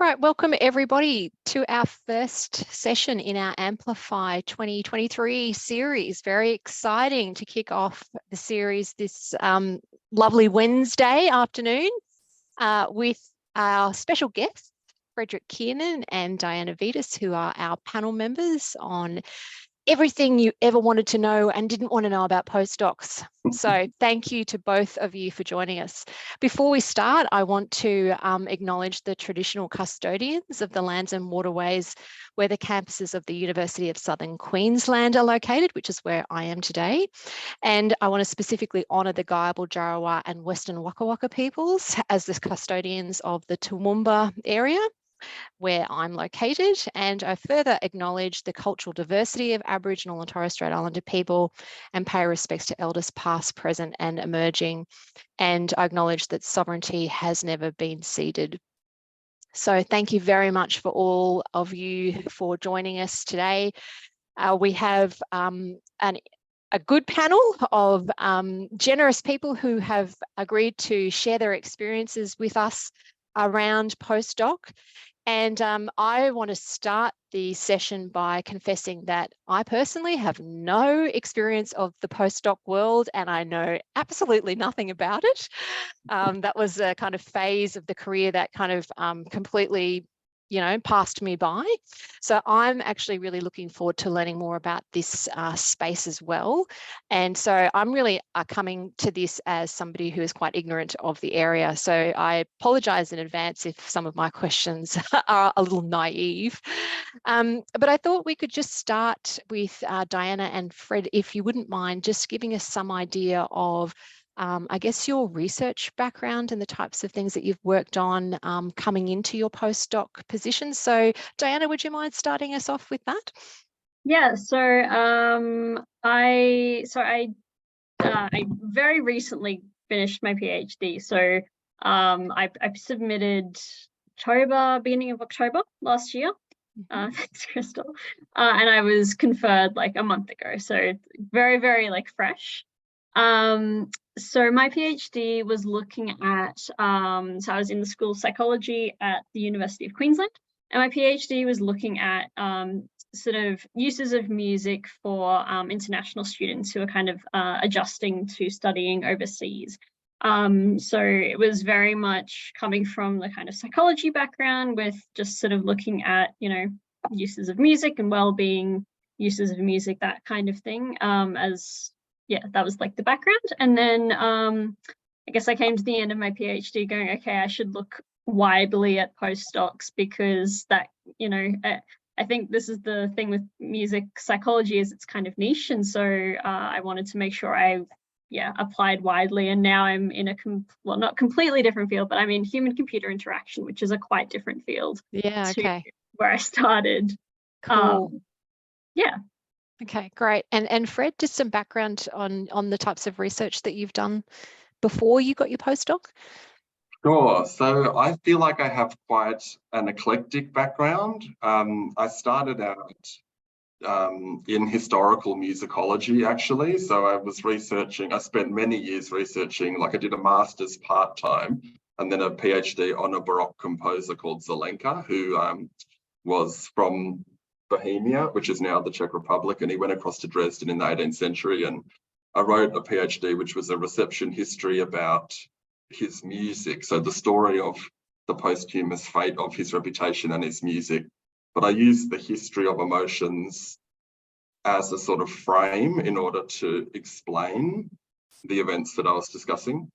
All right, welcome everybody to our first session in our AMPlify 2023 series. Very exciting to kick off the series this lovely Wednesday afternoon with our special guests, Frederic, Kiernan and Dianna Vidas, who are our panel members on everything you ever wanted to know and didn't want to know about postdocs. So thank you to both of you for joining us. Before we start, I want to acknowledge the traditional custodians of the lands and waterways where the campuses of the University of Southern Queensland are located, which is where I am today. And I want to specifically honour the Gayabal, Jarowaha and Western Waka Waka peoples as the custodians of the Toowoomba area, where I'm located, and I further acknowledge the cultural diversity of Aboriginal and Torres Strait Islander people and pay respects to elders past, present and emerging. And I acknowledge that sovereignty has never been ceded. So thank you very much for all of you for joining us today. We have a good panel of generous people who have agreed to share their experiences with us around postdoc. And I want to start the session by confessing that I personally have no experience of the postdoc world and I know absolutely nothing about it. That was a kind of phase of the career that kind of completely, passed me by. So I'm actually really looking forward to learning more about this space as well. And so I'm really coming to this as somebody who is quite ignorant of the area. So I apologize in advance if some of my questions are a little naive. But I thought we could just start with Dianna and Fred, if you wouldn't mind just giving us some idea of I guess your research background and the types of things that you've worked on coming into your postdoc position. So Dianna, would you mind starting us off with that? Yeah, so I very recently finished my PhD. So I submitted beginning of October last year. Thanks, Crystal. And I was conferred like a month ago. So it's very, very like fresh. So my PhD was looking at, so I was in the School of Psychology at the University of Queensland, and my PhD was looking at sort of uses of music for international students who are kind of adjusting to studying overseas. So it was very much coming from the kind of psychology background with just sort of looking at, uses of music and well-being, uses of music, that kind of thing, that was like the background. And then I guess I came to the end of my PhD going, okay, I should look widely at postdocs because that, I think this is the thing with music psychology is it's kind of niche. And so I wanted to make sure I applied widely. And now I'm in a, not completely different field, but I'm in human computer interaction, which is a quite different field. Yeah, okay. Where I started. Cool. Yeah. Okay, great. And Fred, just some background on the types of research that you've done before you got your postdoc? Sure. So I feel like I have quite an eclectic background. I started out in historical musicology, actually. So I spent many years researching, like I did a master's part-time and then a PhD on a Baroque composer called Zelenka, who was from Bohemia, which is now the Czech Republic, and he went across to Dresden in the 18th century. And I wrote a PhD, which was a reception history about his music. So the story of the posthumous fate of his reputation and his music. But I used the history of emotions as a sort of frame in order to explain the events that I was discussing.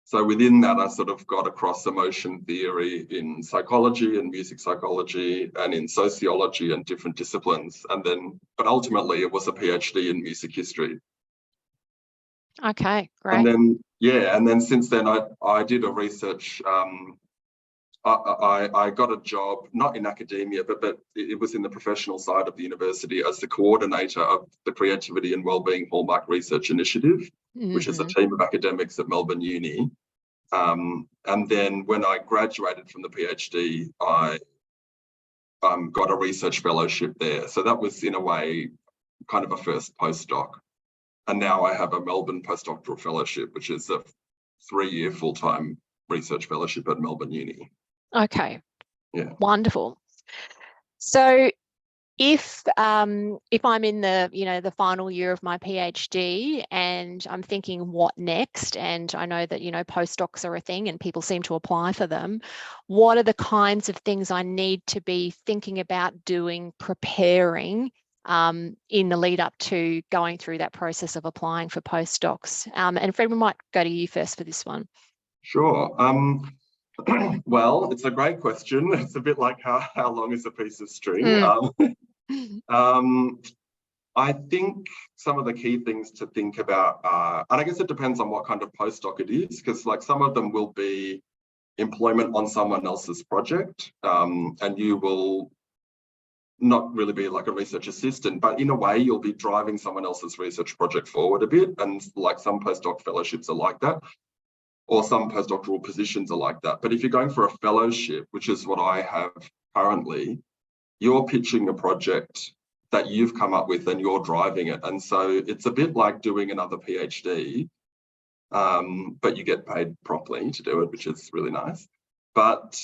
So within that, I sort of got across emotion theory in psychology and music psychology and in sociology and different disciplines. But ultimately it was a PhD in music history. Okay, great. And then since then I did a research, I got a job, not in academia, but it was in the professional side of the university as the coordinator of the Creativity and Wellbeing Hallmark Research Initiative, which is a team of academics at Melbourne Uni. And then when I graduated from the PhD, I got a research fellowship there. So that was in a way kind of a first postdoc. And now I have a Melbourne postdoctoral fellowship, which is a 3-year full-time research fellowship at Melbourne Uni. Okay, Yeah. Wonderful. So if I'm in the, the final year of my PhD and I'm thinking what next, and I know that, postdocs are a thing and people seem to apply for them, what are the kinds of things I need to be thinking about doing, preparing in the lead up to going through that process of applying for postdocs? And Fred, we might go to you first for this one. Sure. Well, it's a great question. It's a bit like how long is a piece of string? I think some of the key things to think about are, and I guess it depends on what kind of postdoc it is, because like some of them will be employment on someone else's project, and you will not really be like a research assistant, but in a way you'll be driving someone else's research project forward a bit. And like some postdoc fellowships are like that, or some postdoctoral positions are like that. But if you're going for a fellowship, which is what I have currently, you're pitching a project that you've come up with and you're driving it. And so it's a bit like doing another PhD, but you get paid properly to do it, which is really nice. But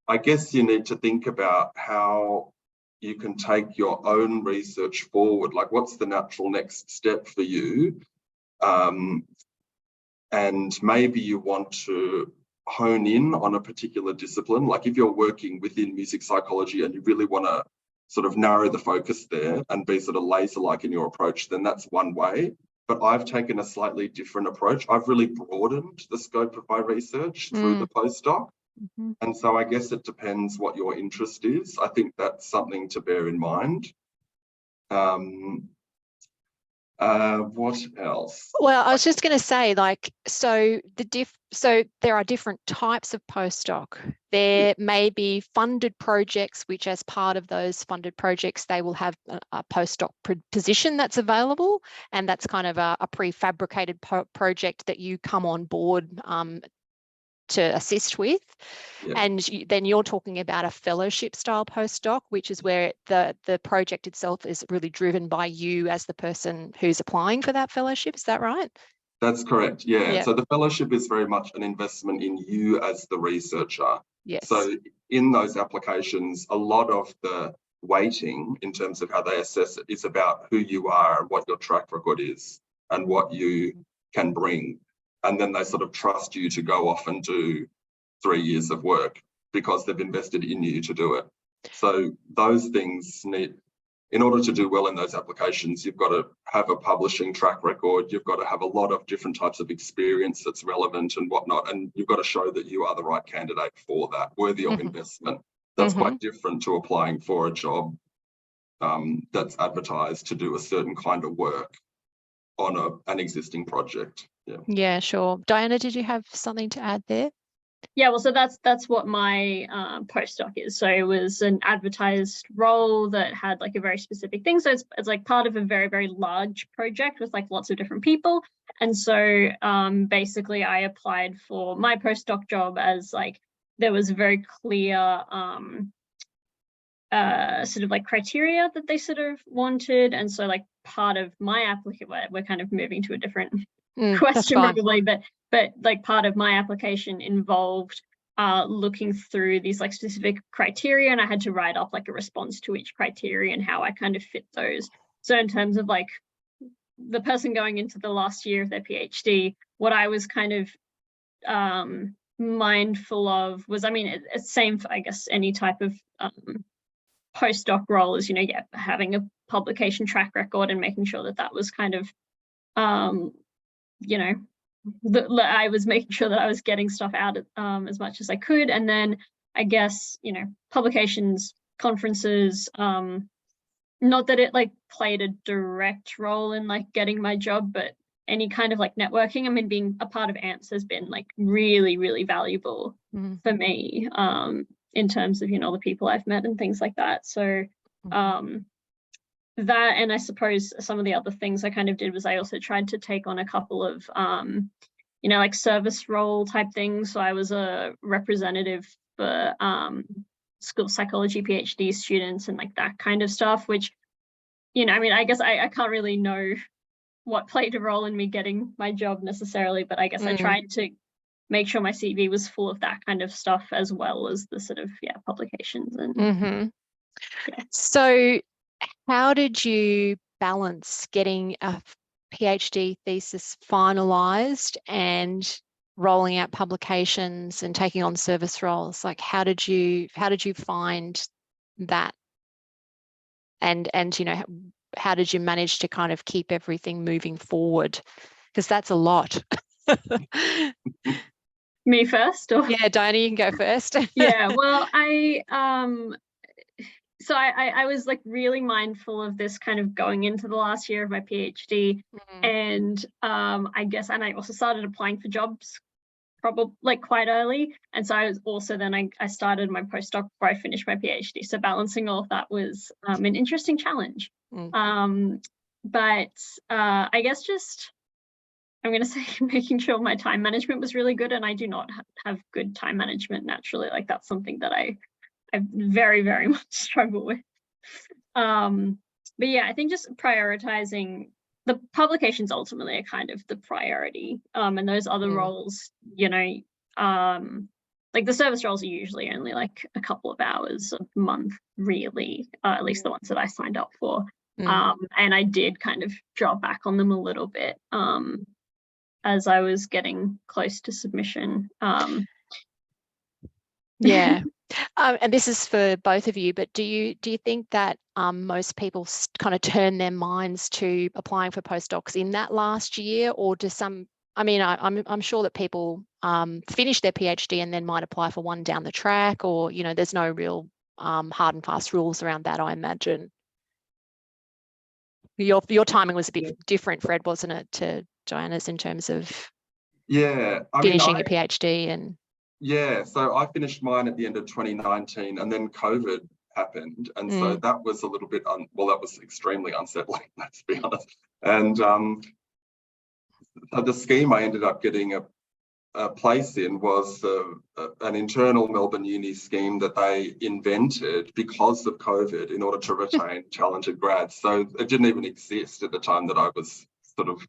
I guess you need to think about how you can take your own research forward. Like, what's the natural next step for you? And maybe you want to hone in on a particular discipline. Like if you're working within music psychology and you really want to sort of narrow the focus there and be sort of laser-like in your approach, then that's one way. But I've taken a slightly different approach. I've really broadened the scope of my research through the postdoc. And so I guess it depends what your interest is. I think that's something to bear in mind. What else? Well, I was just going to say, like, so there are different types of postdoc. There may be funded projects, which as part of those funded projects, they will have a postdoc position that's available, and that's kind of a prefabricated project that you come on board to assist with. Yeah. And then you're talking about a fellowship style postdoc, which is where the project itself is really driven by you as the person who's applying for that fellowship. Is that right? That's correct. Yeah. Yeah. So the fellowship is very much an investment in you as the researcher. Yes. So in those applications, a lot of the weighting in terms of how they assess it is about who you are and what your track record is and what you can bring. And then they sort of trust you to go off and do 3 years of work because they've invested in you to do it. So those things need, in order to do well in those applications, you've got to have a publishing track record. You've got to have a lot of different types of experience that's relevant and whatnot. And you've got to show that you are the right candidate for that, worthy of investment. That's quite different to applying for a job that's advertised to do a certain kind of work on an existing project. Yeah, sure. Dianna, did you have something to add there? Yeah, well, so that's what my postdoc is. So it was an advertised role that had like a very specific thing. So it's like part of a very, very large project with like lots of different people. And so basically I applied for my postdoc job as like, there was a very clear sort of like criteria that they sort of wanted. And so like part of my application, we're kind of moving to a different question probably, but like part of my application involved looking through these like specific criteria, and I had to write up like a response to each criteria and how I kind of fit those. So in terms of like the person going into the last year of their PhD, what I was kind of mindful of was, I mean, it's same for I guess any type of postdoc role is, having a publication track record and making sure that that was kind of I was making sure that I was getting stuff out as much as I could. And then I guess, publications, conferences, not that it like played a direct role in like getting my job, but any kind of like networking, I mean, being a part of AMPs has been like really, really valuable for me in terms of, the people I've met and things like that. So that, and I suppose some of the other things I kind of did was I also tried to take on a couple of, like service role type things. So I was a representative for school psychology PhD students and like that kind of stuff, which, I mean, I guess I can't really know what played a role in me getting my job necessarily, but I guess I tried to make sure my CV was full of that kind of stuff, as well as the sort of publications. And mm-hmm. So how did you balance getting a PhD thesis finalized and rolling out publications and taking on service roles? Like, how did you find that? And you know, how did you manage to kind of keep everything moving forward? Because that's a lot. Me first? Or? Yeah, Dianna, you can go first. Yeah, well, so I was like really mindful of this kind of going into the last year of my PhD. And I guess, and I also started applying for jobs probably like quite early. And so I was also then I started my postdoc before I finished my PhD. So balancing all of that was an interesting challenge. But I guess just, I'm going to say making sure my time management was really good. And I do not have good time management naturally. Like that's something that I very, very much struggle with. But yeah, I think just prioritizing the publications ultimately are kind of the priority. And those other roles, you know, like the service roles are usually only like a couple of hours a month, really, at least the ones that I signed up for. And I did kind of drop back on them a little bit as I was getting close to submission. Yeah. And this is for both of you, but do you think that most people kind of turn their minds to applying for postdocs in that last year, or do some? I mean, I'm sure that people finish their PhD and then might apply for one down the track, or you know, there's no real hard and fast rules around that, I imagine. Your timing was a bit different, Fred, wasn't it, to Dianna's in terms of finishing your PhD and. Yeah, so I finished mine at the end of 2019, and then COVID happened, and so that was a little bit that was extremely unsettling, let's be honest. And the scheme I ended up getting a place in was an internal Melbourne Uni scheme that they invented because of COVID in order to retain talented grads. So it didn't even exist at the time that I was sort of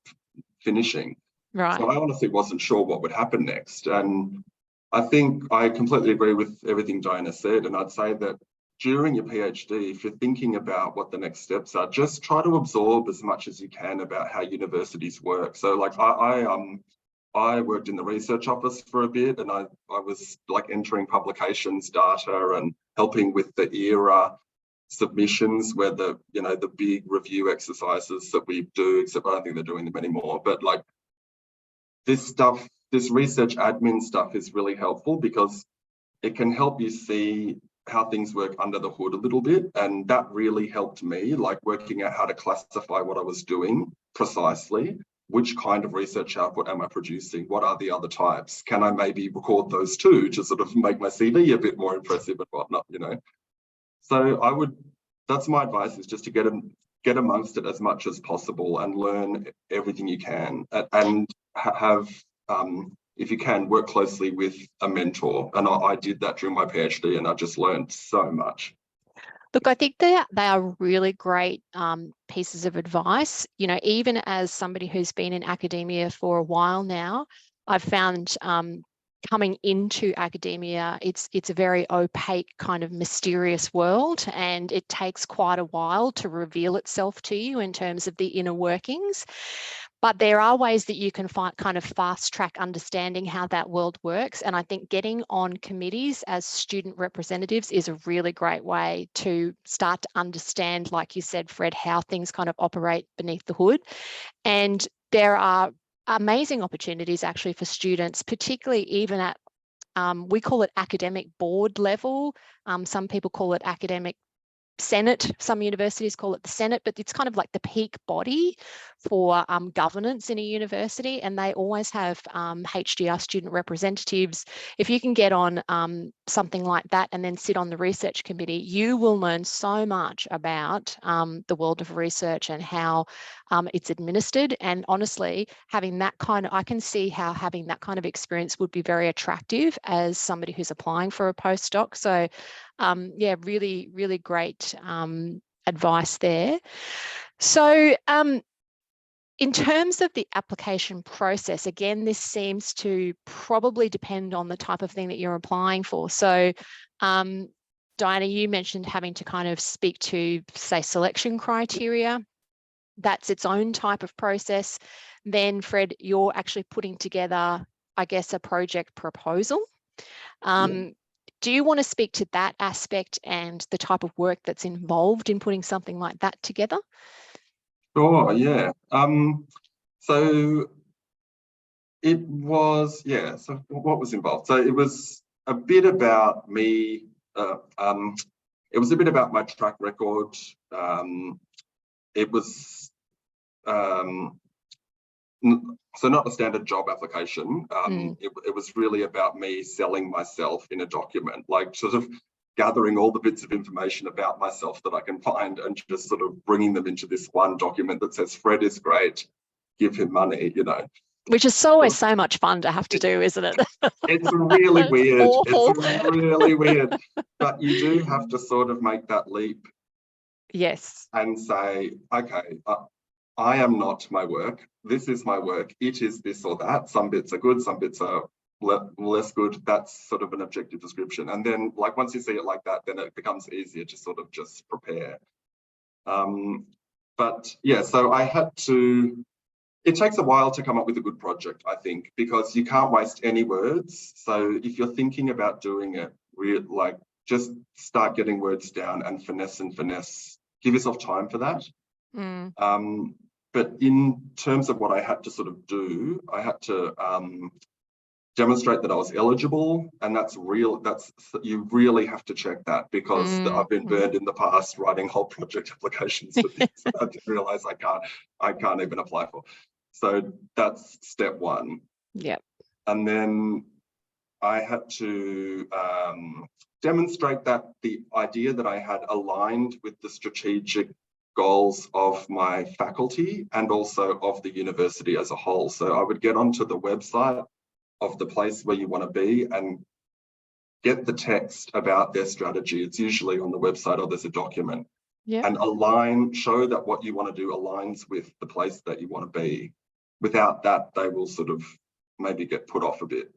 finishing. Right. So I honestly wasn't sure what would happen next. And I think I completely agree with everything Dianna said, and I'd say that during your PhD, if you're thinking about what the next steps are, just try to absorb as much as you can about how universities work. So like I worked in the research office for a bit, and I was like entering publications data and helping with the ERA submissions, where the big review exercises that we do, except I don't think they're doing them anymore. But like this research admin stuff is really helpful because it can help you see how things work under the hood a little bit. And that really helped me, like working out how to classify what I was doing precisely. Which kind of research output am I producing? What are the other types? Can I maybe record those too to sort of make my CV a bit more impressive and whatnot, you know? So that's my advice, is just to get amongst it as much as possible and learn everything you can, and have, if you can, work closely with a mentor. And I did that during my PhD, and I just learned so much. Look, I think they are really great pieces of advice. You know, even as somebody who's been in academia for a while now, I've found coming into academia, it's a very opaque, kind of mysterious world, and it takes quite a while to reveal itself to you in terms of the inner workings. But there are ways that you can kind of fast track understanding how that world works. And I think getting on committees as student representatives is a really great way to start to understand, like you said, Fred, how things kind of operate beneath the hood. And there are amazing opportunities actually for students, particularly even at, we call it academic board level. Some people call it academic Senate. Some universities call it the Senate, but it's kind of like the peak body for governance in a university, and they always have HDR student representatives. If you can get on something like that and then sit on the research committee, you will learn so much about the world of research and how it's administered. And honestly, having that kind of, I can see how having that kind of experience would be very attractive as somebody who's applying for a postdoc. So yeah, really, really great advice there. So In terms of the application process, again, this seems to probably depend on the type of thing that you're applying for. So, Dianna, you mentioned having to kind of speak to, say, selection criteria. That's its own type of process. Then, Fred, you're actually putting together, I guess, a project proposal. Do you want to speak to that aspect and the type of work that's involved in putting something like that together? Sure, yeah. So it was, so what was involved? So it was a bit about me, it was a bit about my track record. It was, so not a standard job application. It was really about me selling myself in a document, like sort of gathering all the bits of information about myself that I can find and just sort of bringing them into this one document that says, Fred is great, give him money, you know. Which is always so much fun to have to do, isn't it? It's really weird. Awful. It's really weird. But you do have to sort of make that leap. Yes. And say, okay, I am not my work. This is my work. It is this or that. Some bits are good, some bits are less good. That's sort of an objective description. And then, like, once you see it like that, then it becomes easier to sort of just prepare. But yeah, so I had to, it takes a while to come up with a good project, I think, because you can't waste any words. So if you're thinking about doing it, like, just start getting words down and finesse. Give yourself time for that. But in terms of what I had to sort of do, I had to demonstrate that I was eligible, and that's real. You really have to check that, because I've been burned in the past writing whole project applications for things that I didn't realise I can't even apply for. So that's step one. Yep. And then I had to demonstrate that the idea that I had aligned with the strategic goals of my faculty and also of the university as a whole. So I would get onto the website of the place where you want to be and get the text about their strategy. It's usually on the website or there's a document. And show that what you want to do aligns with the place that you want to be. Without that, they will sort of maybe get put off a bit.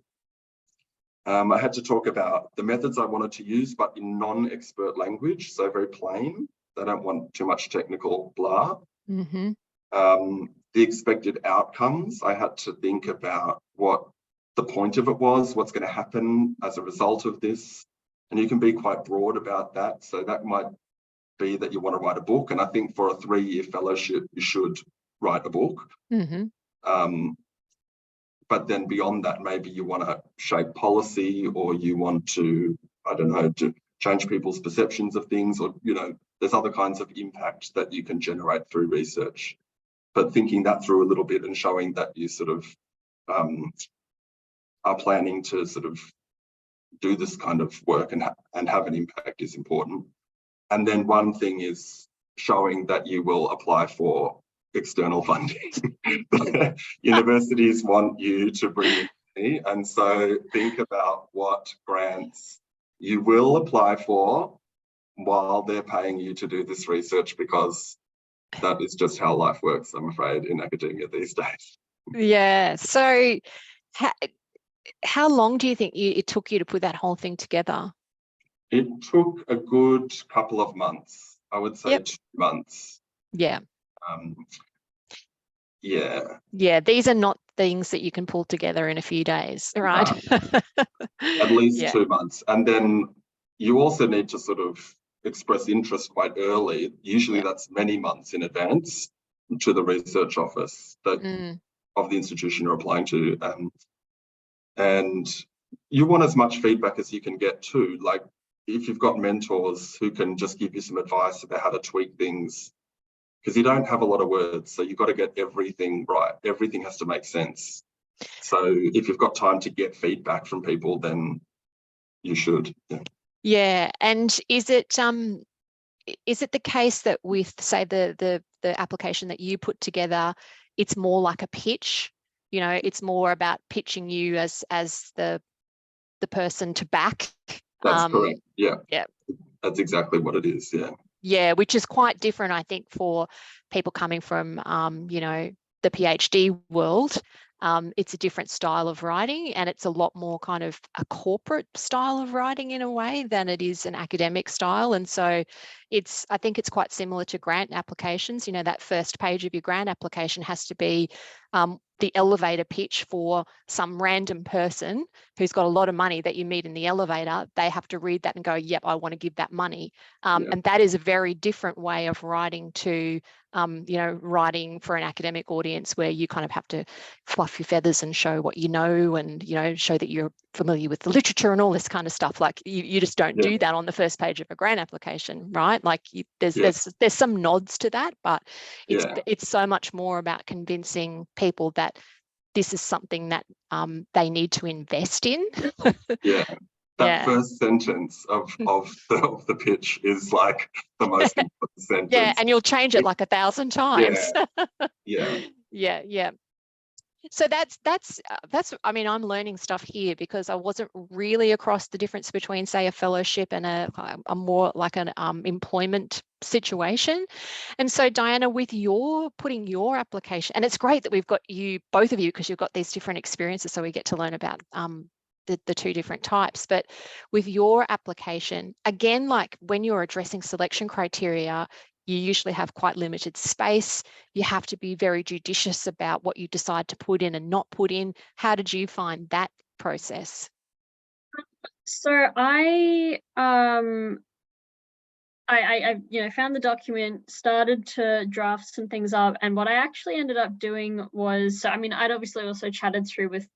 I had to talk about the methods I wanted to use, but in non-expert language, so very plain. They don't want too much technical blah. The expected outcomes, I had to think about what the point of it was, what's going to happen as a result of this. And you can be quite broad about that. So that might be that you want to write a book. And I think for a 3-year fellowship, you should write a book. But then beyond that, maybe you want to shape policy, or you want to, I don't know, to change people's perceptions of things, or, you know, there's other kinds of impact that you can generate through research. But thinking that through a little bit and showing that you sort of are planning to sort of do this kind of work and have an impact is important. And then one thing is showing that you will apply for external funding. Universities want you to bring in money, and so think about what grants you will apply for while they're paying you to do this research, because that is just how life works, I'm afraid, in academia these days. Yeah. So how long do you think it took you to put that whole thing together? It took a good couple of months. I would say 2 months. Yeah. Yeah. These are not things that you can pull together in a few days, right? At least 2 months. And then you also need to sort of express interest quite early. Usually that's many months in advance to the research office of the institution you're applying to. And you want as much feedback as you can get too. Like, if you've got mentors who can just give you some advice about how to tweak things, because you don't have a lot of words, so you've got to get everything right. Everything has to make sense. So if you've got time to get feedback from people, then you should. Yeah. And is it the case that with, say, the application that you put together, it's more like a pitch? You know, it's more about pitching you as the person to back. That's correct. Yeah. Yeah. That's exactly what it is. Yeah. Yeah, which is quite different, I think, for people coming from, you know, the PhD world, it's a different style of writing, and it's a lot more kind of a corporate style of writing in a way than it is an academic style. And so I think it's quite similar to grant applications. You know, that first page of your grant application has to be the elevator pitch for some random person who's got a lot of money that you meet in the elevator. They have to read that and go, yep, I want to give that money. And that is a very different way of writing to, you know, writing for an academic audience, where you kind of have to fluff your feathers and show what you know, and, you know, show that you're familiar with the literature and all this kind of stuff. Like you just don't do that on the first page of a grant application, right? Like there's some nods to that, but it's so much more about convincing people that this is something that they need to invest in. That first sentence of the pitch is like the most important sentence. Yeah, and you'll change it like 1,000 times. Yeah. So that's I mean, I'm learning stuff here, because I wasn't really across the difference between, say, a fellowship and a more like an employment situation. And so, Dianna, with putting your application, and it's great that we've got you, both of you, because you've got these different experiences, so we get to learn about the two different types. But with your application, again, like when you're addressing selection criteria, you usually have quite limited space. You have to be very judicious about what you decide to put in and not put in. How did you find that process? So I you know, found the document, started to draft some things up, and what I actually ended up doing was, so I mean, I'd obviously also chatted through with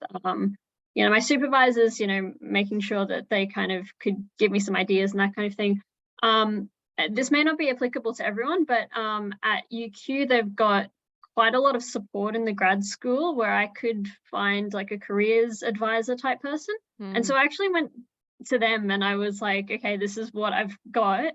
you know, my supervisors, you know, making sure that they kind of could give me some ideas and that kind of thing. This may not be applicable to everyone, but at UQ, they've got quite a lot of support in the grad school where I could find like a careers advisor type person. And so I actually went to them and I was like, okay, this is what I've got.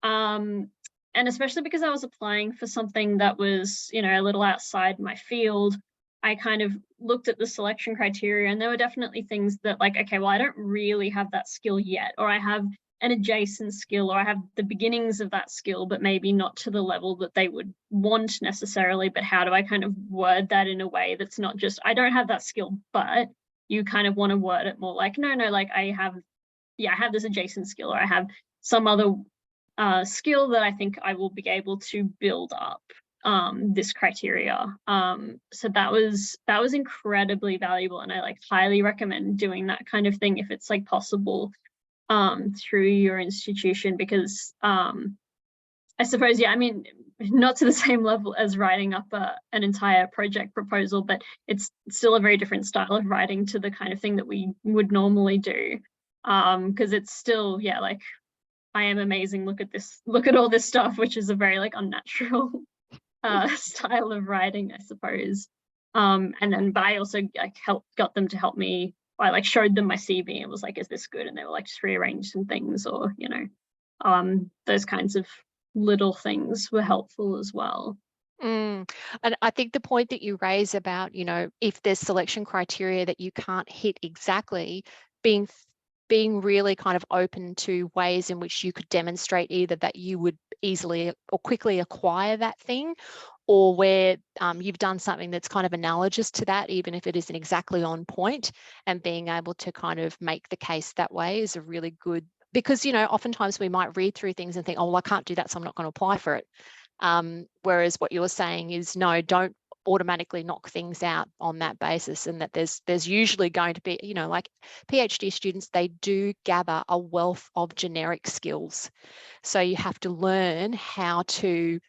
And especially because I was applying for something that was, you know, a little outside my field, I kind of looked at the selection criteria, and there were definitely things that, like, okay, well, I don't really have that skill yet, or I have an adjacent skill, or I have the beginnings of that skill, but maybe not to the level that they would want necessarily. But how do I kind of word that in a way that's not just, I don't have that skill, but you kind of want to word it more like, no, like I have this adjacent skill, or I have some other skill that I think I will be able to build up this criteria. So that was incredibly valuable, and I like highly recommend doing that kind of thing if it's like possible through your institution, because I suppose, I mean, not to the same level as writing up an entire project proposal, but it's still a very different style of writing to the kind of thing that we would normally do, because it's still, like, I am amazing, look at this, look at all this stuff, which is a very like unnatural style of writing, I suppose. And then, but I also like got them to help me. I like showed them my CV and was like, is this good? And they were like, just rearrange some things, or, you know, those kinds of little things were helpful as well. And I think the point that you raise about, you know, if there's selection criteria that you can't hit exactly, being really kind of open to ways in which you could demonstrate either that you would easily or quickly acquire that thing, or where you've done something that's kind of analogous to that, even if it isn't exactly on point, and being able to kind of make the case that way is a really good, because, you know, oftentimes we might read through things and think, oh, well, I can't do that, so I'm not going to apply for it. Whereas what you're saying is, no, don't automatically knock things out on that basis, and that there's usually going to be, you know, like PhD students, they do gather a wealth of generic skills. So you have to learn how to,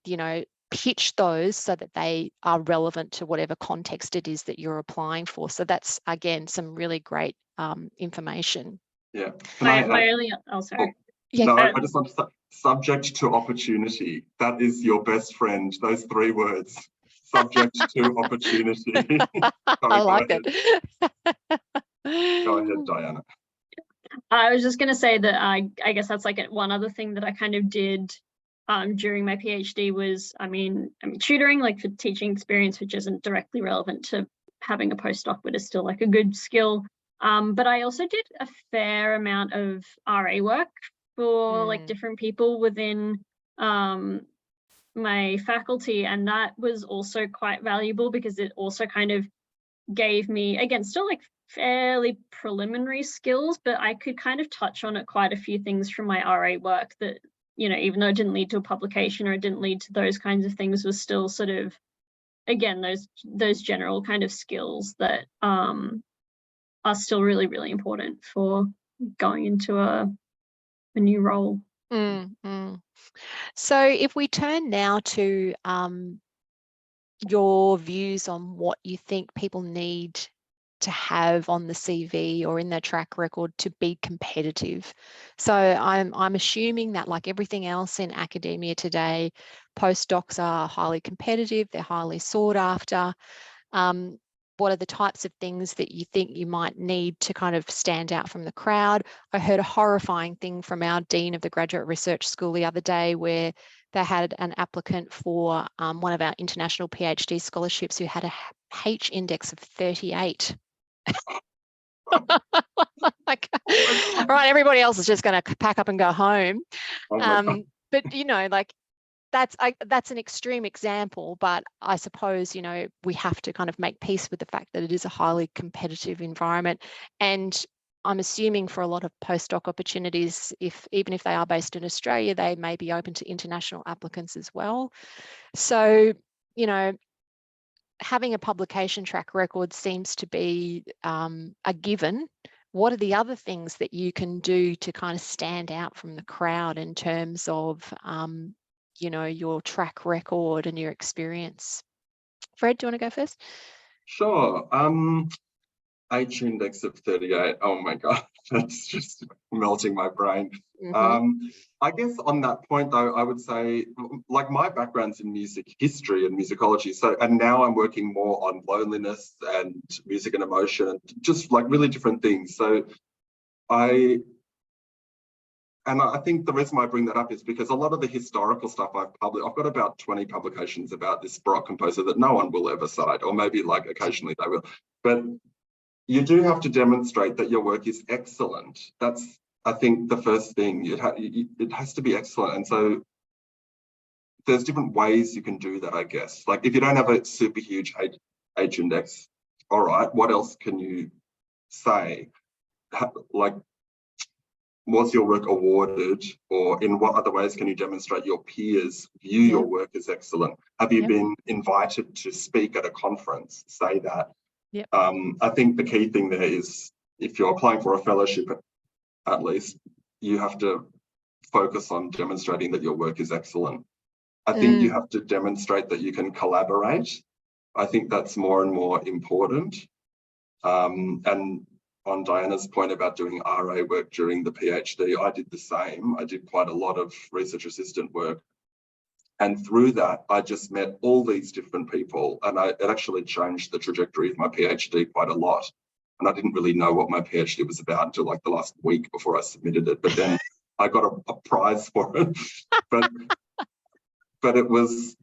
you know, pitch those so that they are relevant to whatever context it is that you're applying for. So that's, again, some really great information. Yeah. Sorry. Yeah. No, I just want to say, subject to opportunity. That is your best friend. Those 3 words. Subject to opportunity. I like it. Go ahead, Dianna. I was just going to say that I guess that's like one other thing that I kind of did during my PhD was, I mean, tutoring, like for teaching experience, which isn't directly relevant to having a postdoc, but is still like a good skill. But I also did a fair amount of RA work for like different people within my faculty, and that was also quite valuable because it also kind of gave me, again, still like fairly preliminary skills, but I could kind of touch on it quite a few things from my RA work that, you know, even though it didn't lead to a publication or it didn't lead to those kinds of things, was still sort of, again, those general kind of skills that are still really, really important for going into a new role. So if we turn now to your views on what you think people need to have on the CV or in their track record to be competitive. So I'm assuming that, like everything else in academia today, postdocs are highly competitive, they're highly sought after. What are the types of things that you think you might need to kind of stand out from the crowd? I heard a horrifying thing from our Dean of the Graduate Research School the other day where they had an applicant for one of our international PhD scholarships who had a H index of 38. Like, right, everybody else is just going to pack up and go home. But, you know, like, that's an extreme example, but I suppose, you know, we have to kind of make peace with the fact that it is a highly competitive environment. And I'm assuming for a lot of postdoc opportunities, even if they are based in Australia, they may be open to international applicants as well. So, you know, having a publication track record seems to be a given. What are the other things that you can do to kind of stand out from the crowd in terms of you know, your track record and your experience? Fred, do you want to go first? Sure. H index of 38. Oh my God, that's just melting my brain. I guess on that point though, I would say, like, my background's in music history and musicology. So, and now I'm working more on loneliness and music and emotion and just like really different things. So I think the reason why I bring that up is because a lot of the historical stuff I've got about 20 publications about this Baroque composer that no one will ever cite, or maybe like occasionally they will. But you do have to demonstrate that your work is excellent. That's, I think, the first thing. It has to be excellent. And so there's different ways you can do that, I guess. Like if you don't have a super huge H index, all right, what else can you say? Like, was your work awarded, or in what other ways can you demonstrate your peers view your work as excellent? Have you been invited to speak at a conference? Say that. I think the key thing there is, if you're applying for a fellowship, at least, you have to focus on demonstrating that your work is excellent. I think you have to demonstrate that you can collaborate. I think that's more and more important. And on Diana's point about doing RA work during the PhD, I did the same. I did quite a lot of research assistant work. And through that, I just met all these different people, and it actually changed the trajectory of my PhD quite a lot. And I didn't really know what my PhD was about until like the last week before I submitted it. But then I got a prize for it. But it was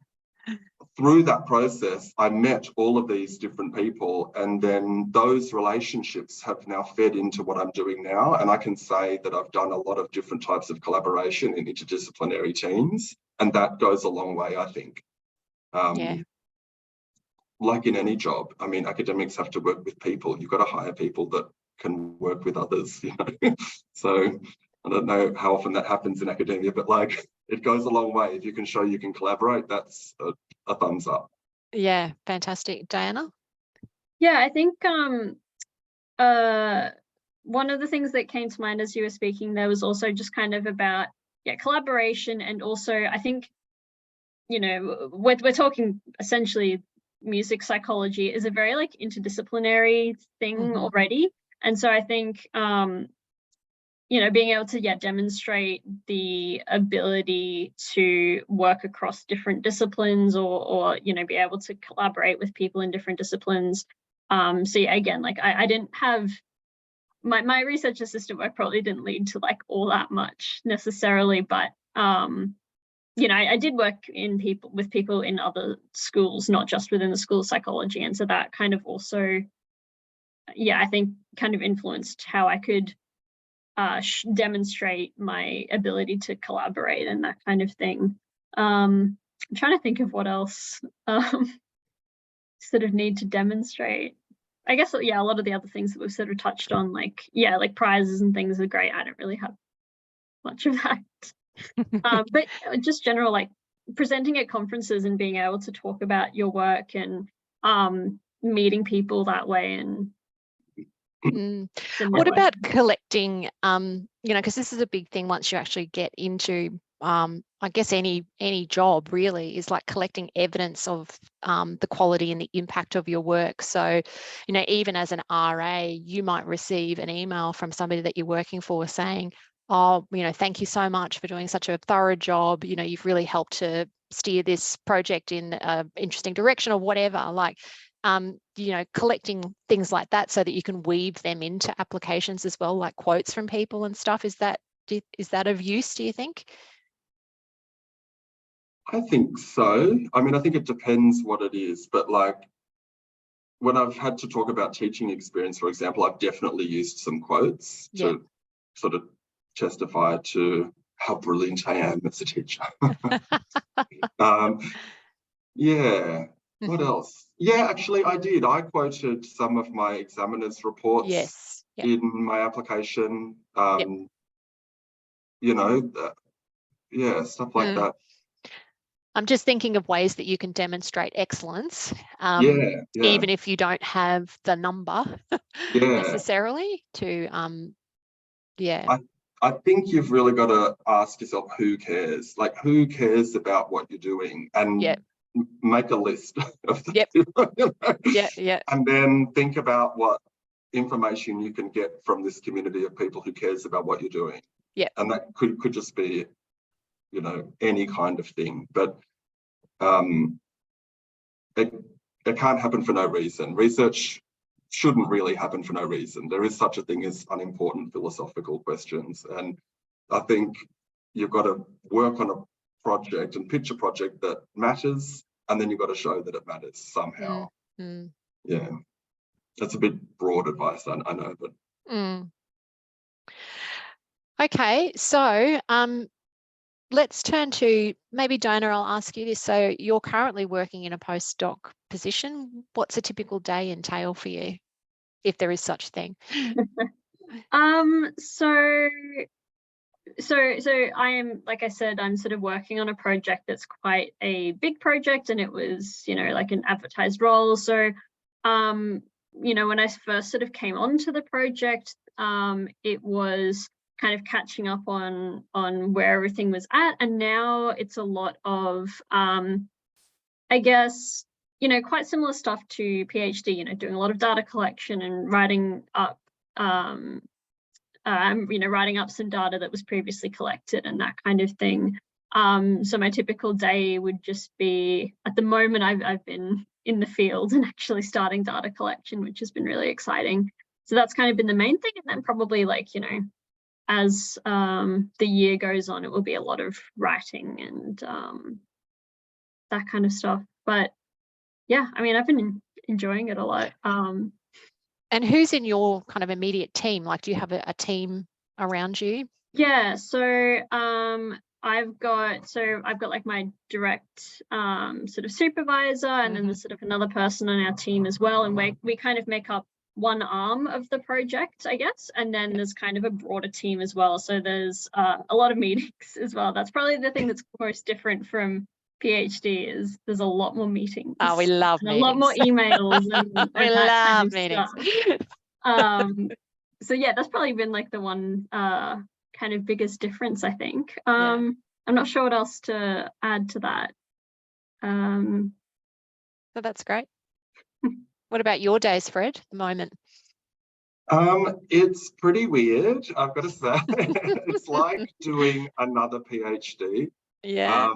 through that process, I met all of these different people, and then those relationships have now fed into what I'm doing now. And I can say that I've done a lot of different types of collaboration in interdisciplinary teams, and that goes a long way, I think. Like in any job, I mean, academics have to work with people. You've got to hire people that can work with others, you know. So I don't know how often that happens in academia, but like, it goes a long way. If you can show you can collaborate, that's a thumbs up. Yeah, fantastic. Dianna? Yeah, I think one of the things that came to mind as you were speaking there was also just kind of about collaboration, and also I think, you know, we're talking essentially music psychology is a very like interdisciplinary thing already, and so I think you know, being able to demonstrate the ability to work across different disciplines, or you know, be able to collaborate with people in different disciplines. So yeah, again, like I didn't have my research assistant work probably didn't lead to like all that much necessarily, but you know, I did work with people in other schools, not just within the School of Psychology, and so that kind of also, I think kind of influenced how I could demonstrate my ability to collaborate and that kind of thing. trying to think of what else sort of need to demonstrate. I guess, yeah, a lot of the other things that we've sort of touched on, like, yeah, like prizes and things are great. I don't really have much of that. But just general, like presenting at conferences and being able to talk about your work and meeting people that way. And what about collecting, you know, because this is a big thing once you actually get into I guess any job really is like collecting evidence of the quality and the impact of your work. So, you know, even as an RA, you might receive an email from somebody that you're working for saying, oh, you know, thank you so much for doing such a thorough job. You know, you've really helped to steer this project in an interesting direction or whatever. Like, you know, collecting things like that so that you can weave them into applications as well, like quotes from people and stuff. Is that of use, do you think? I think so. I mean, I think it depends what it is, but like when I've had to talk about teaching experience, for example, I've definitely used some quotes to sort of testify to how brilliant I am as a teacher. Yeah. What else? Yeah, actually, I did. I quoted some of my examiners' reports in my application. You know, yeah, stuff like that. I'm just thinking of ways that you can demonstrate excellence, even if you don't have the number necessarily to, I think you've really got to ask yourself, who cares? Like, who cares about what you're doing? And make a list of them. And then think about what information you can get from this community of people who cares about what you're doing. And that could just be, you know, any kind of thing. But it can't happen for no reason. Research shouldn't really happen for no reason. There is such a thing as unimportant philosophical questions. And I think you've got to work on a project and pitch a project that matters, and then you've got to show that it matters somehow. Yeah, that's a bit broad advice, I know, but. Okay, so let's turn to, maybe Dianna, I'll ask you this. So you're currently working in a postdoc position. What's a typical day entail for you, if there is such a thing? So I am, like I said, I'm sort of working on a project that's quite a big project, and it was, you know, like an advertised role. So, you know, when I first sort of came onto the project, it was kind of catching up on where everything was at, and now it's a lot of, I guess, you know, quite similar stuff to PhD. You know, doing a lot of data collection and writing up. You know, writing up some data that was previously collected and that kind of thing. So my typical day would just be, at the moment, I've been in the field and actually starting data collection, which has been really exciting. So that's kind of been the main thing. And then probably, like, you know, as the year goes on, it will be a lot of writing and that kind of stuff. But yeah, I mean, I've been enjoying it a lot. And who's in your kind of immediate team? Like, do you have a team around you? Yeah, so I've got like my direct sort of supervisor, and then there's sort of another person on our team as well, and we kind of make up one arm of the project, I guess, and then there's kind of a broader team as well. So there's a lot of meetings as well. That's probably the thing that's most different from PhD, is there's a lot more meetings. Oh, we love meetings. A lot more emails and we love meetings. So yeah, that's probably been like the one kind of biggest difference, I think. I'm not sure what else to add to that. So that's great. What about your days, Fred, at the moment? It's pretty weird, I've got to say. It's like doing another PhD. Yeah.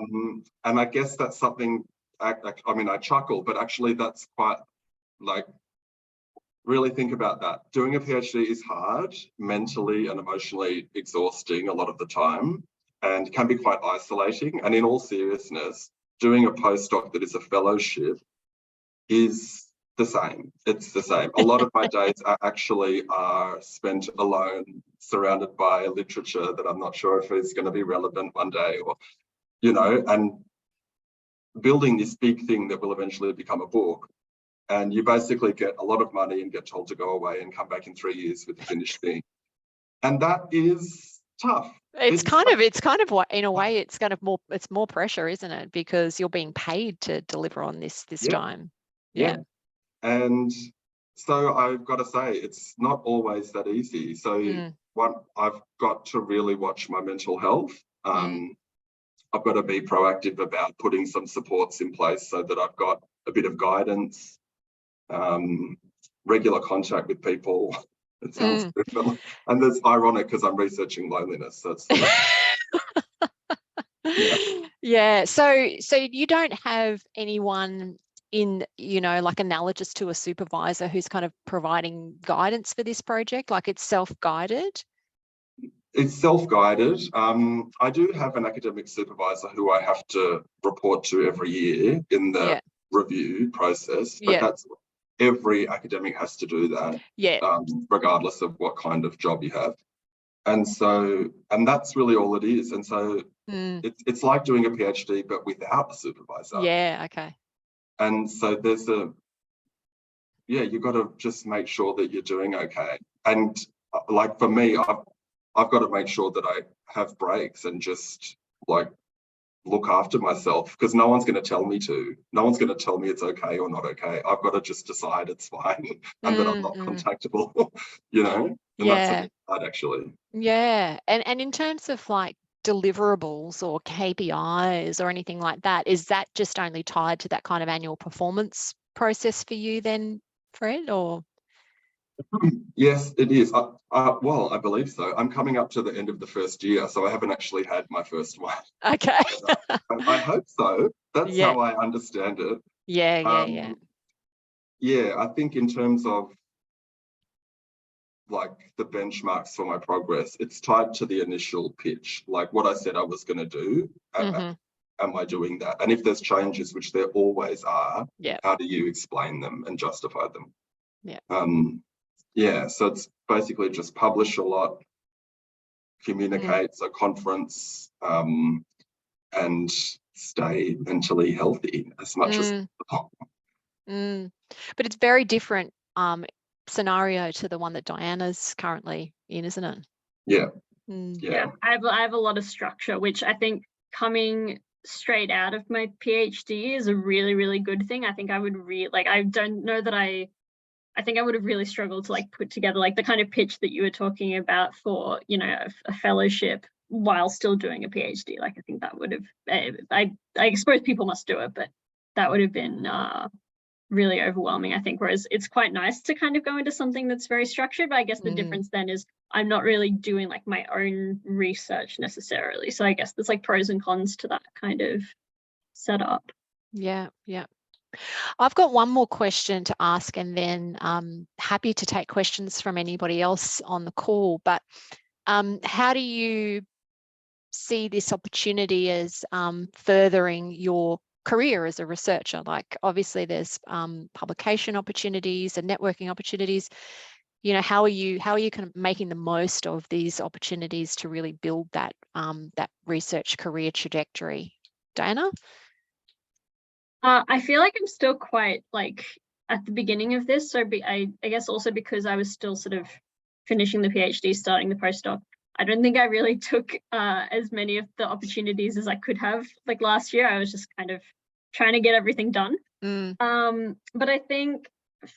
And I guess that's something, I mean, I chuckle, but actually that's quite, like, really think about that. Doing a PhD is hard, mentally and emotionally exhausting a lot of the time, and can be quite isolating. And in all seriousness, doing a postdoc that is a fellowship is the same. It's the same. A lot of my days actually are spent alone, surrounded by literature that I'm not sure if is going to be relevant one day, or, you know, and building this big thing that will eventually become a book. And you basically get a lot of money and get told to go away and come back in 3 years with the finished thing. And that is tough. It's kind of what, in a way, it's more pressure, isn't it? Because you're being paid to deliver on this time. Yeah. And so I've got to say, it's not always that easy. So I've got to really watch my mental health. I've got to be proactive about putting some supports in place so that I've got a bit of guidance, regular contact with people. It sounds different. And it's ironic because I'm researching loneliness. So it's yeah. So you don't have anyone in, like analogous to a supervisor who's kind of providing guidance for this project? Like it's self-guided? It's self-guided. I do have an academic supervisor who I have to report to every year in the review process, but that's every academic has to do that, regardless of what kind of job you have. And that's really all it is. And so it's like doing a PhD, but without a supervisor. Yeah, okay. And so there's you've got to just make sure that you're doing okay. And like for me, I've got to make sure that I have breaks and just like look after myself, because no one's going to tell me to. No one's going to tell me it's okay or not okay. I've got to just decide it's fine and that I'm not contactable, And that's a bit hard, actually. Yeah. And in terms of like deliverables or KPIs or anything like that, is that just only tied to that kind of annual performance process for you then, Fred, or? Yes, it is. Well, I believe so. I'm coming up to the end of the first year, so I haven't actually had my first one. Okay. I hope so. That's how I understand it. Yeah. Yeah, I think in terms of like the benchmarks for my progress, it's tied to the initial pitch, like what I said I was going to do. Am I doing that? And if there's changes, which there always are, how do you explain them and justify them? So it's basically just publish a lot, communicate, so conference, and stay mentally healthy as much as possible. But it's very different scenario to the one that Dianna's currently in, isn't it? Yeah. I have a lot of structure, which I think coming straight out of my PhD is a really, really good thing. I think I would I don't know that I think I would have really struggled to like put together like the kind of pitch that you were talking about for, a fellowship while still doing a PhD. Like I think that would have, I suppose people must do it, but that would have been really overwhelming, I think. Whereas it's quite nice to kind of go into something that's very structured, but I guess the difference then is I'm not really doing like my own research necessarily. So I guess there's like pros and cons to that kind of setup. Yeah. I've got one more question to ask, and then happy to take questions from anybody else on the call. But how do you see this opportunity as furthering your career as a researcher? Like obviously there's publication opportunities and networking opportunities. How are you kind of making the most of these opportunities to really build that that research career trajectory? Dianna? I feel like I'm still quite like at the beginning of this. So I guess also because I was still sort of finishing the PhD, starting the postdoc, I don't think I really took as many of the opportunities as I could have. Like last year, I was just kind of trying to get everything done. But I think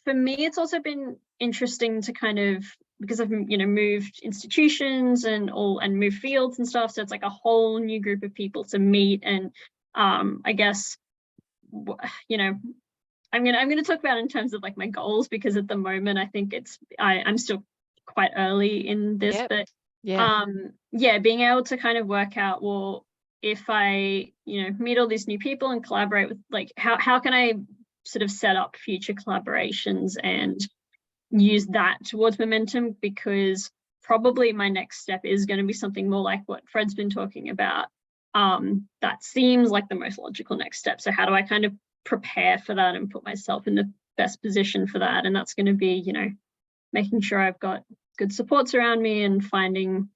for me, it's also been interesting to kind of, because I've moved institutions and moved fields and stuff. So it's like a whole new group of people to meet, and I guess I'm gonna talk about in terms of like my goals, because at the moment I think I'm still quite early in this, but being able to kind of work out, well, if I meet all these new people and collaborate with, like, how can I sort of set up future collaborations and use that towards momentum, because probably my next step is going to be something more like what Fred's been talking about. That seems like the most logical next step. So how do I kind of prepare for that and put myself in the best position for that? And that's going to be, making sure I've got good supports around me and finding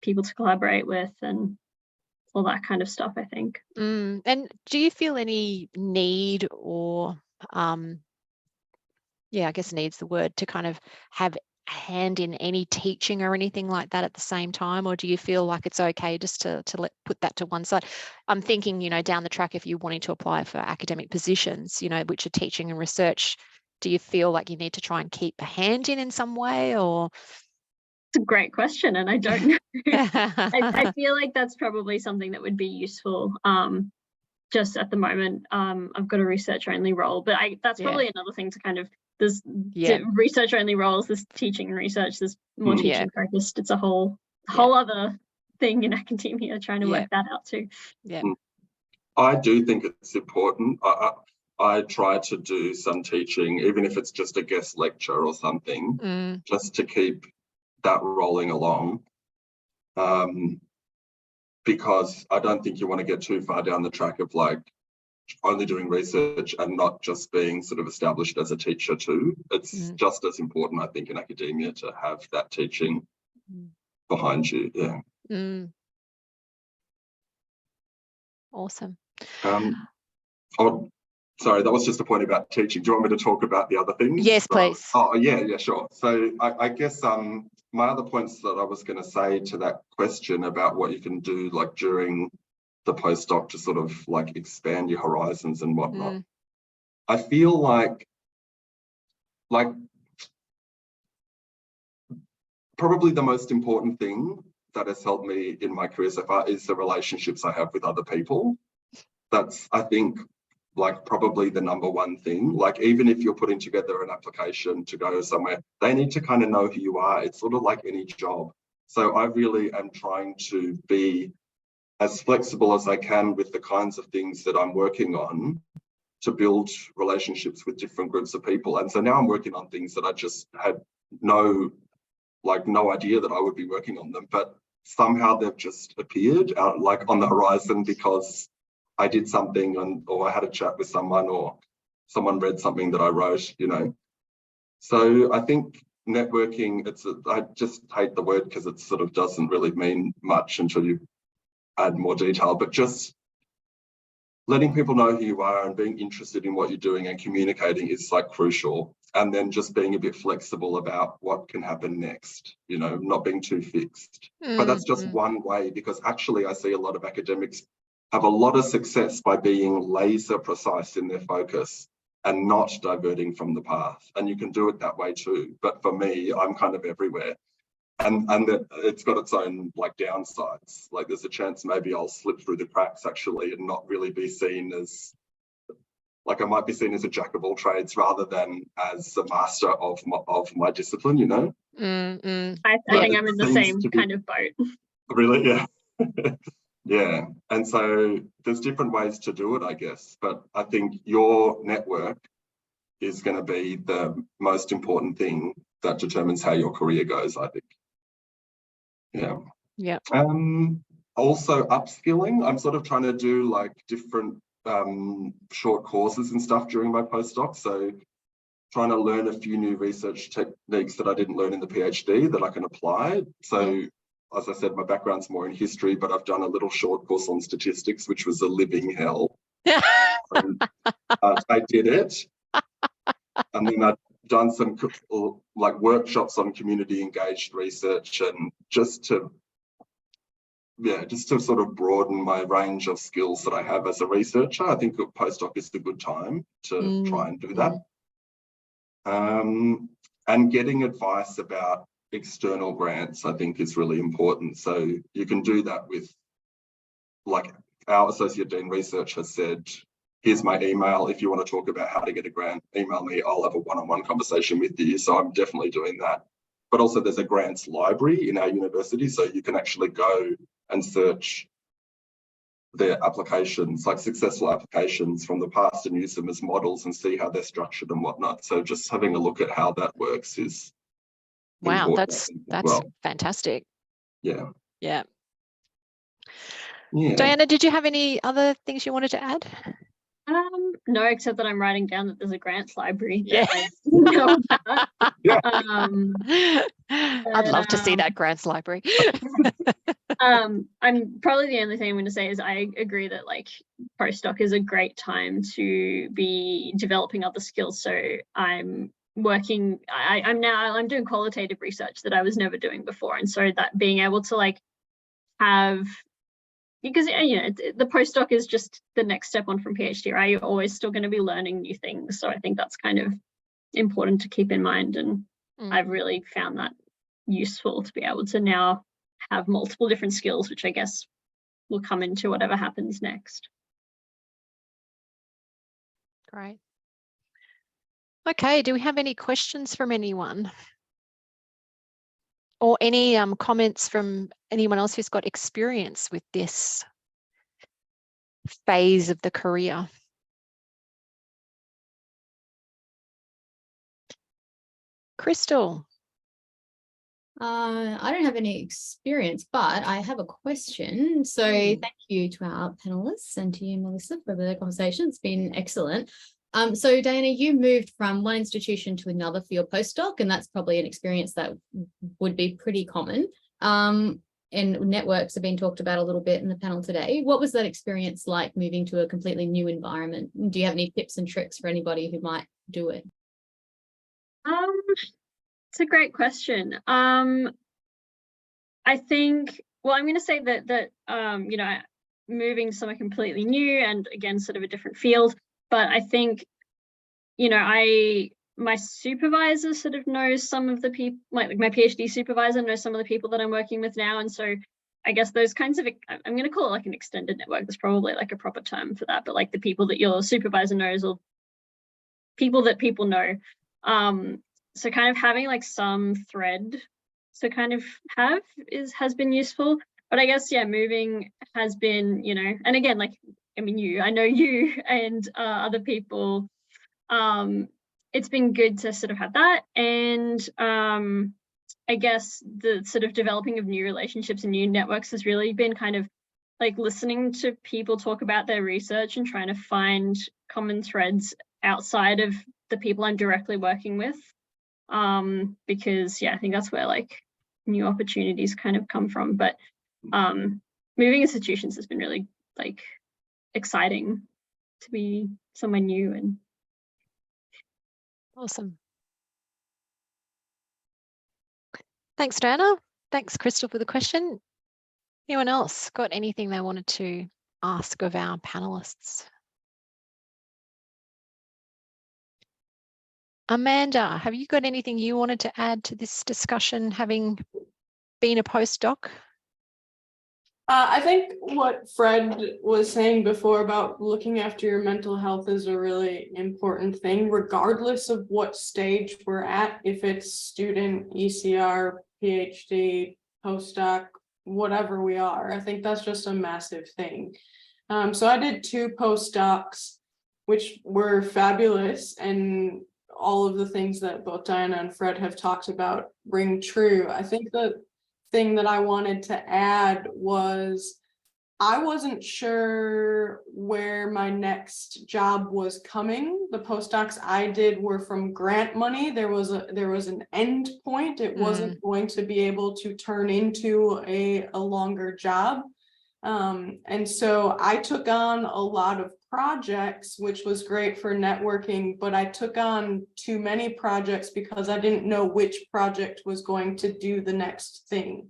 people to collaborate with. And all that kind of stuff, I think. And do you feel any need or, I guess need's the word, to kind of have a hand in any teaching or anything like that at the same time? Or do you feel like it's okay just to put that to one side? I'm thinking, down the track, if you're wanting to apply for academic positions, which are teaching and research, do you feel like you need to try and keep a hand in some way, or? It's a great question, and I don't know. I feel like that's probably something that would be useful. Just at the moment, I've got a research only role, but that's probably another thing to kind of, there's research only roles, there's teaching and research, there's more teaching focused. It's a whole other thing in academia, trying to work that out too. I do think it's important. I try to do some teaching, even if it's just a guest lecture or something, just to keep that rolling along. Because I don't think you want to get too far down the track of like only doing research and not just being sort of established as a teacher too. It's just as important, I think, in academia to have that teaching behind you. Awesome. Oh, sorry, that was just a point about teaching. Do you want me to talk about the other things? Yes, please. Oh, yeah, sure. So I guess my other points that I was going to say to that question about what you can do like during the postdoc to sort of like expand your horizons and whatnot. I feel like probably the most important thing that has helped me in my career so far is the relationships I have with other people. That's, I think, like probably the number one thing. Like even if you're putting together an application to go somewhere, they need to kind of know who you are. It's sort of like any job. So I really am trying to be as flexible as I can with the kinds of things that I'm working on to build relationships with different groups of people. And so now I'm working on things that I just had no idea that I would be working on them, but somehow they've just appeared out like on the horizon because I did something or I had a chat with someone or someone read something that I wrote, So I think networking, I just hate the word because it sort of doesn't really mean much until you add more detail, but just letting people know who you are and being interested in what you're doing and communicating is like crucial. And then just being a bit flexible about what can happen next, not being too fixed. But that's just one way, because actually I see a lot of academics have a lot of success by being laser precise in their focus and not diverting from the path. And you can do it that way too. But for me, I'm kind of everywhere. And that it's got its own like downsides. Like there's a chance maybe I'll slip through the cracks actually and not really be seen as, like I might be seen as a jack of all trades rather than as a master of my discipline, I think I'm in the same kind of boat. Really? Yeah. Yeah. And so there's different ways to do it, I guess. But I think your network is going to be the most important thing that determines how your career goes, I think. Yeah. Also upskilling. I'm sort of trying to do like different short courses and stuff during my postdoc. So trying to learn a few new research techniques that I didn't learn in the PhD that I can apply. So as I said, my background's more in history, but I've done a little short course on statistics, which was a living hell. I did it. And then I've done some like workshops on community engaged research and just to sort of broaden my range of skills that I have as a researcher. I think a postdoc is a good time to try and do that. And getting advice about external grants, I think, is really important. So you can do that with, like our Associate Dean Research has said, here's my email. If you want to talk about how to get a grant, email me. I'll have a one-on-one conversation with you. So I'm definitely doing that. But also there's a grants library in our university. So you can actually go and search their applications, like successful applications from the past, and use them as models and see how they're structured and whatnot. So just having a look at how that works is wow, that's fantastic. Yeah. Dianna, did you have any other things you wanted to add? No, except that I'm writing down that there's a grants library. Yeah. I know about. Yeah. I'd love to see that grants library. I'm probably the only thing I'm going to say is I agree that like postdoc is a great time to be developing other skills. So I'm working, I'm doing qualitative research that I was never doing before. And so that being able to like have, because the postdoc is just the next step on from PhD, right? You're always still going to be learning new things. So I think that's kind of important to keep in mind. And I've really found that useful to be able to now have multiple different skills, which I guess will come into whatever happens next. Great. Okay, do we have any questions from anyone? Or any comments from anyone else who's got experience with this phase of the career? Crystal. I don't have any experience, but I have a question. So thank you to our panelists and to you, Melissa, for the conversation. It's been excellent. So Dianna, you moved from one institution to another for your postdoc, and that's probably an experience that would be pretty common. And networks have been talked about a little bit in the panel today. What was that experience like moving to a completely new environment? Do you have any tips and tricks for anybody who might do it? It's a great question. I think, well, I'm going to say that moving to somewhere completely new and again, sort of a different field. But I think, my supervisor sort of knows some of the people, like my PhD supervisor knows some of the people that I'm working with now. And so I guess those kinds of, I'm going to call it like an extended network. There's probably like a proper term for that, but like the people that your supervisor knows or people that people know. So kind of having like some thread to kind of have has been useful. But I guess, yeah, moving has been, and again, like, I know you and other people, it's been good to sort of have that. And I guess the sort of developing of new relationships and new networks has really been kind of like listening to people talk about their research and trying to find common threads outside of the people I'm directly working with. Because, yeah, I think that's where like new opportunities kind of come from. But moving institutions has been really like exciting to be somewhere new. And awesome. Thanks, Dianna. Thanks, Crystal, for the question. Anyone else got anything they wanted to ask of our panelists? Amanda, have you got anything you wanted to add to this discussion, having been a postdoc? I think what Fred was saying before about looking after your mental health is a really important thing, regardless of what stage we're at, if it's student, ECR, PhD, postdoc, whatever we are. I think that's just a massive thing. So I did 2 postdocs, which were fabulous, and all of the things that both Dianna and Fred have talked about ring true. I think the thing that I wanted to add was I wasn't sure where my next job was coming. The postdocs I did were from grant money. There was an end point. It wasn't going to be able to turn into a longer job. And so I took on a lot of projects, which was great for networking, but I took on too many projects because I didn't know which project was going to do the next thing.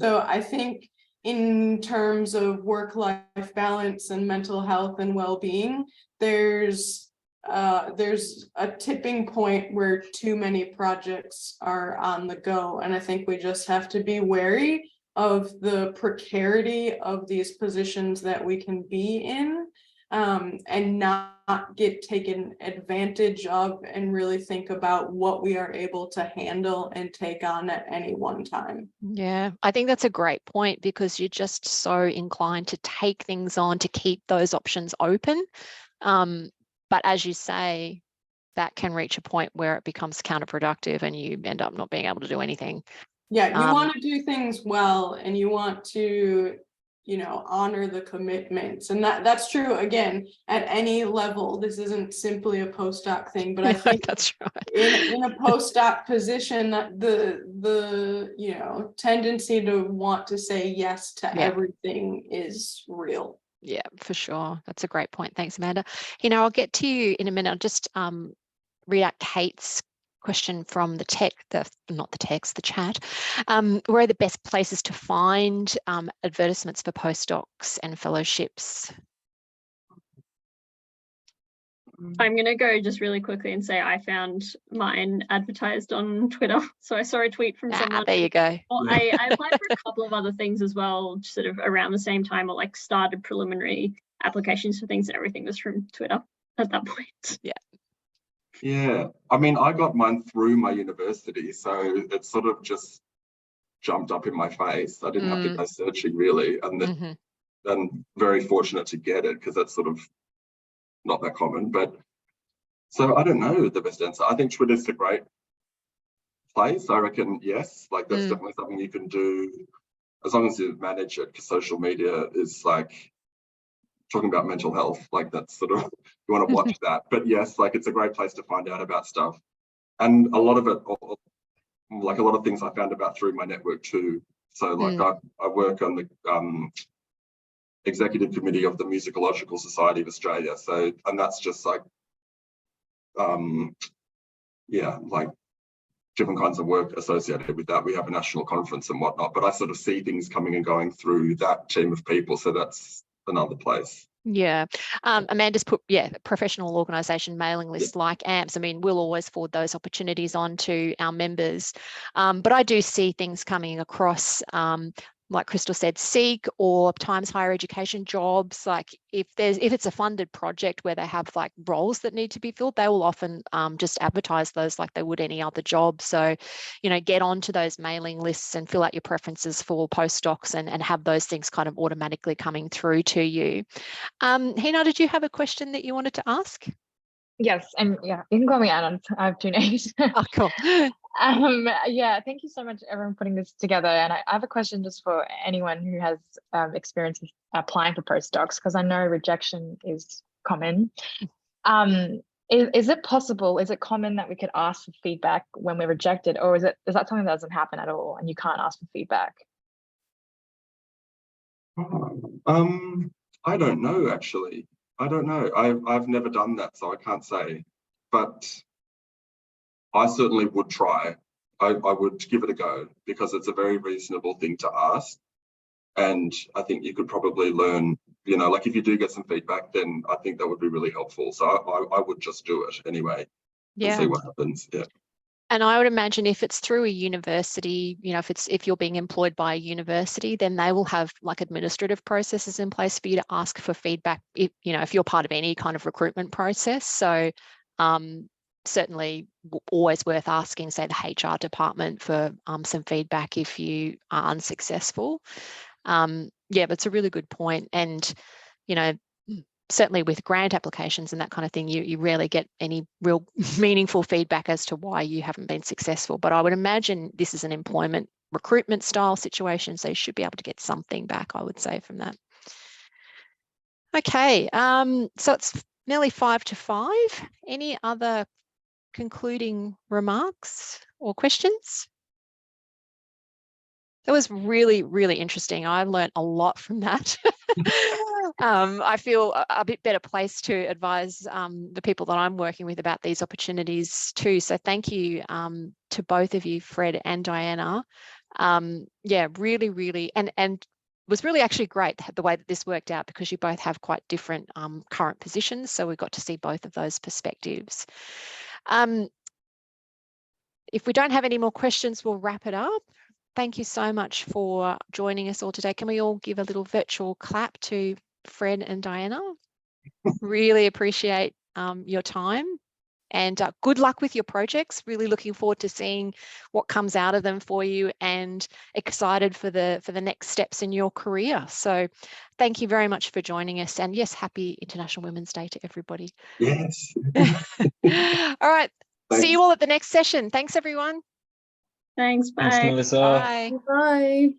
So I think in terms of work-life balance and mental health and well-being, there's a tipping point where too many projects are on the go. And I think we just have to be wary of the precarity of these positions that we can be in, and not get taken advantage of, and really think about what we are able to handle and take on at any one time. Yeah, I think that's a great point, because you're just so inclined to take things on, to keep those options open. But as you say, that can reach a point where it becomes counterproductive and you end up not being able to do anything. Yeah, you want to do things well, and you want to you know, honor the commitments. And that's true again at any level. This isn't simply a postdoc thing, but I think that's right. in a postdoc position, that the you know, tendency to want to say yes to everything is real. Yeah, for sure. That's a great point. Thanks, Amanda. You know, I'll get to you in a minute. I'll just read out Kate's question from the chat. Where are the best places to find advertisements for postdocs and fellowships? I'm going to go just really quickly and say I found mine advertised on Twitter. So I saw a tweet from someone. There you go. Well, I applied for a couple of other things as well, sort of around the same time, or like started preliminary applications for things, and everything was from Twitter at that point. Yeah, I mean, I got mine through my university, so it sort of just jumped up in my face. I didn't have to go searching really, and then I'm very fortunate to get it because that's sort of not that common. But so I don't know the best answer. I think Twitter's a great place. I reckon, yes, like that's definitely something you can do as long as you manage it, because social media is like talking about mental health, like that's sort of, you want to watch that. But yes, like it's a great place to find out about stuff. And a lot of it, like a lot of things I found about through my network too. So like I work on the executive committee of the Musicological Society of Australia. So, and that's just like, yeah, like different kinds of work associated with that. We have a national conference and whatnot, but I sort of see things coming and going through that team of people. So that's another place. Yeah. Amanda's put, professional organisation mailing lists like AMPs. I mean, we'll always forward those opportunities on to our members. But I do see things coming across, like Crystal said, Seek or Times Higher Education jobs. Like if it's a funded project where they have like roles that need to be filled, they will often just advertise those like they would any other job. So, you know, get onto those mailing lists and fill out your preferences for postdocs and have those things kind of automatically coming through to you. Hina, did you have a question that you wanted to ask? Yes, and yeah, you can call me Anna. I have two names. Oh, cool. Yeah, thank you so much, everyone, putting this together. And I have a question just for anyone who has experience with applying for postdocs, because I know rejection is common. Is it possible, is it common that we could ask for feedback when we're rejected, or is that something that doesn't happen at all and you can't ask for feedback? I don't know, actually. I don't know. I've never done that, so I can't say. But I certainly would try. I would give it a go because it's a very reasonable thing to ask. And I think you could probably learn, you know, like if you do get some feedback, then I think that would be really helpful. So I would just do it anyway and see what happens. Yeah. And I would imagine if it's through a university, you know, if you're being employed by a university, then they will have like administrative processes in place for you to ask for feedback, if you're part of any kind of recruitment process. So certainly always worth asking, say, the HR department for some feedback if you are unsuccessful. But it's a really good point. And, you know, certainly with grant applications and that kind of thing, you rarely get any real meaningful feedback as to why you haven't been successful. But I would imagine this is an employment recruitment style situation, so you should be able to get something back, I would say, from that. Okay, so it's nearly 5 to 5. Any other concluding remarks or questions? That was really, really interesting. I learned a lot from that. I feel a bit better placed to advise the people that I'm working with about these opportunities too. So thank you to both of you, Fred and Dianna. Really, really, and was really actually great the way that this worked out, because you both have quite different current positions. So we got to see both of those perspectives. If we don't have any more questions, we'll wrap it up. Thank you so much for joining us all today. Can we all give a little virtual clap to Fred and Dianna? Really appreciate your time, and good luck with your projects. Really looking forward to seeing what comes out of them for you, and excited for the next steps in your career. So thank you very much for joining us, and yes, happy International Women's Day to everybody. Yes. All right. Thanks. See you all at the next session. Thanks, everyone. Thanks. Bye. Thanks, Melissa. Bye. Bye.